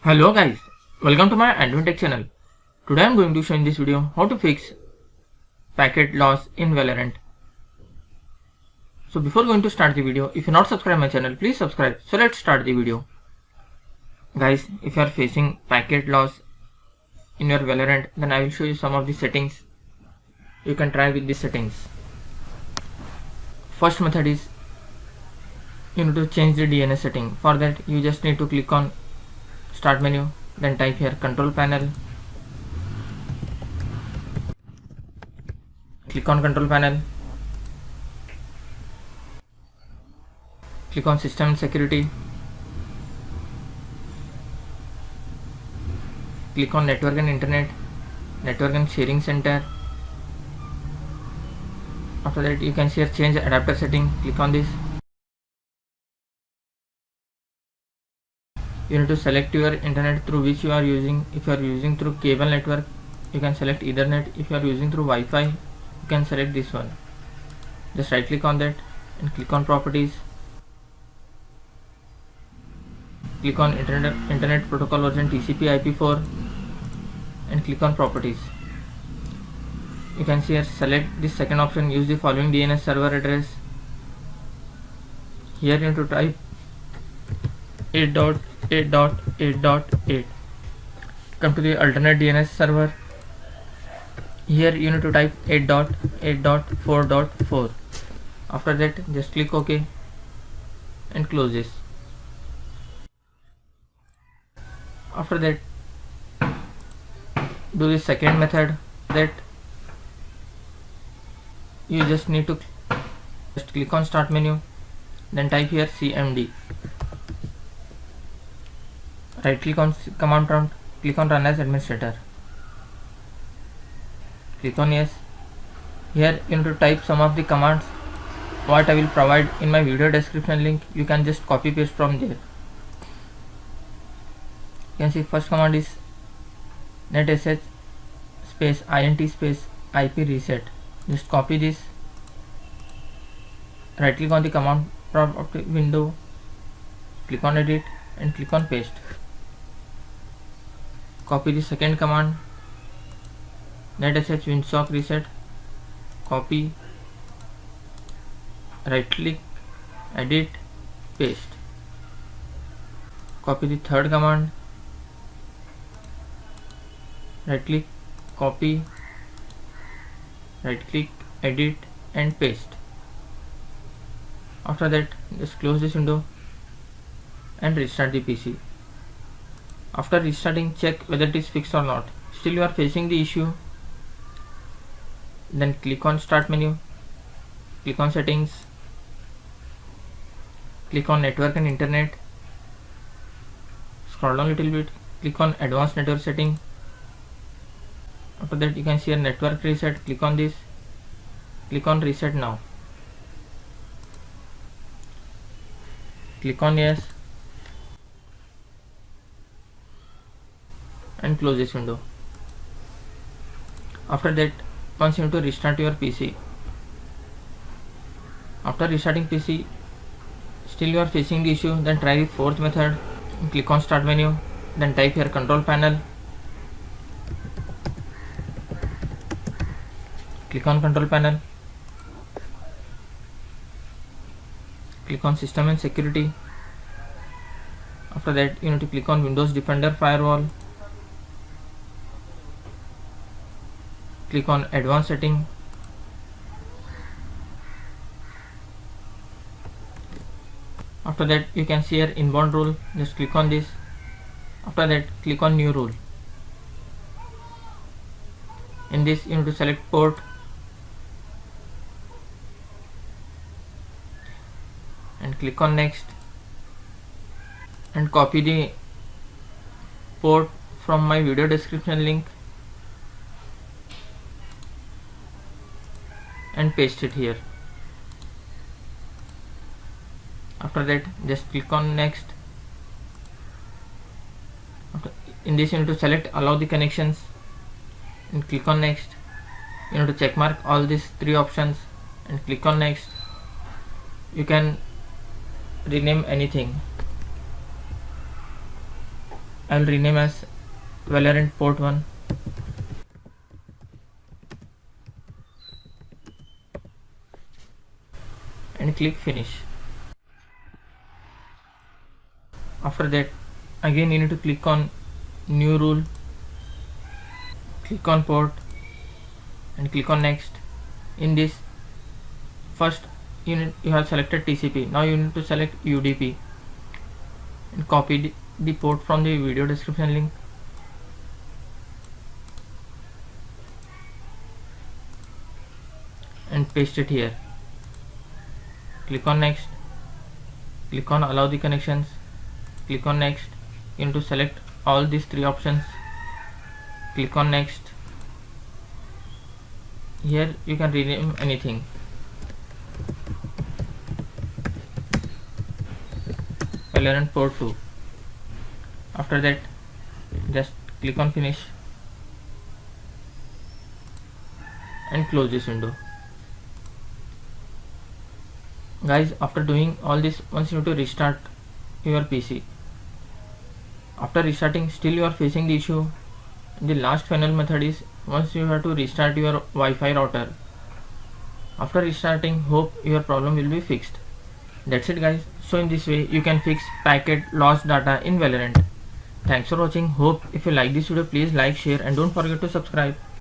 Hello guys, welcome to my AndWin Tech channel. Today I am going to show in this video how to fix packet loss in Valorant. So before going to start the video, if you not subscribed my channel, please subscribe. So let's start the video. Guys, if you are facing packet loss in your Valorant, then I will show you some of the settings you can try with these settings. First method is you need to change the DNS setting. For that you just need to click on start menu, then type here control panel, click on control panel, click on system and security, click on network and internet, network and sharing center. After that you can see here change adapter setting, click on this. You need to select your internet through which you are using. If you are using through cable network, you can select Ethernet. If you are using through Wi-Fi, you can select this one. Just right click on that and click on properties. Click on internet protocol version TCP IP4 and click on properties. You can see here select this second option, use the following DNS server address. Here you need to type 8.8.8.8. come to the alternate DNS server. Here you need to type 8.8.4.4. after that just click OK and close this. After that do the second method, that you just need to just click on start menu, then type here cmd. Right click on command prompt, click on run as administrator, click on yes. Here you need to type some of the commands what I will provide in my video description link. You can just copy paste from there. You can see first command is netsh space int space IP reset. Just copy this, right click on the command prompt window, click on edit and click on paste. Copy the second command netsh winsock reset, copy, right click, edit, paste. Copy the third command, right click, copy, right click, edit and paste. After that just close this window and restart the PC. After restarting, check whether it is fixed or not. Still you are facing the issue, then click on start menu, click on settings, click on network and internet, scroll down a little bit, click on advanced network setting. After that you can see a network reset, click on this, click on reset now, click on yes and close this window. After that once you need to restart your PC. After restarting PC still you are facing the issue, then try the fourth method. Click on start menu, then type here control panel, click on control panel, click on system and security. After that you need to click on Windows Defender firewall, click on advanced setting, after that you can see here inbound rule, just click on this. After that click on new rule. In this you need to select port and click on next and copy the port from my video description link and paste it here. After that just click on next. In this you need to select allow the connections and click on next. You need to check mark all these three options and click on next. You can rename anything. I will rename as Valorant port 1 and click finish. After that, again you need to click on new rule, click on port and click on next. In this, first you have selected TCP. Now you need to select UDP and copy the port from the video description link. And paste it here. Click on next, click on allow the connections, click on next. You need to select all these three options, click on next. Here you can rename anything. Valorant port 2. After that, just click on finish and close this window. Guys, after doing all this, once you need to restart your PC. After restarting, still you are facing the issue. The last final method is once you have to restart your Wi-Fi router. After restarting, hope your problem will be fixed. That's it guys. So in this way you can fix packet lost data in Valorant. Thanks for watching. Hope if you like this video, please like, share and don't forget to subscribe.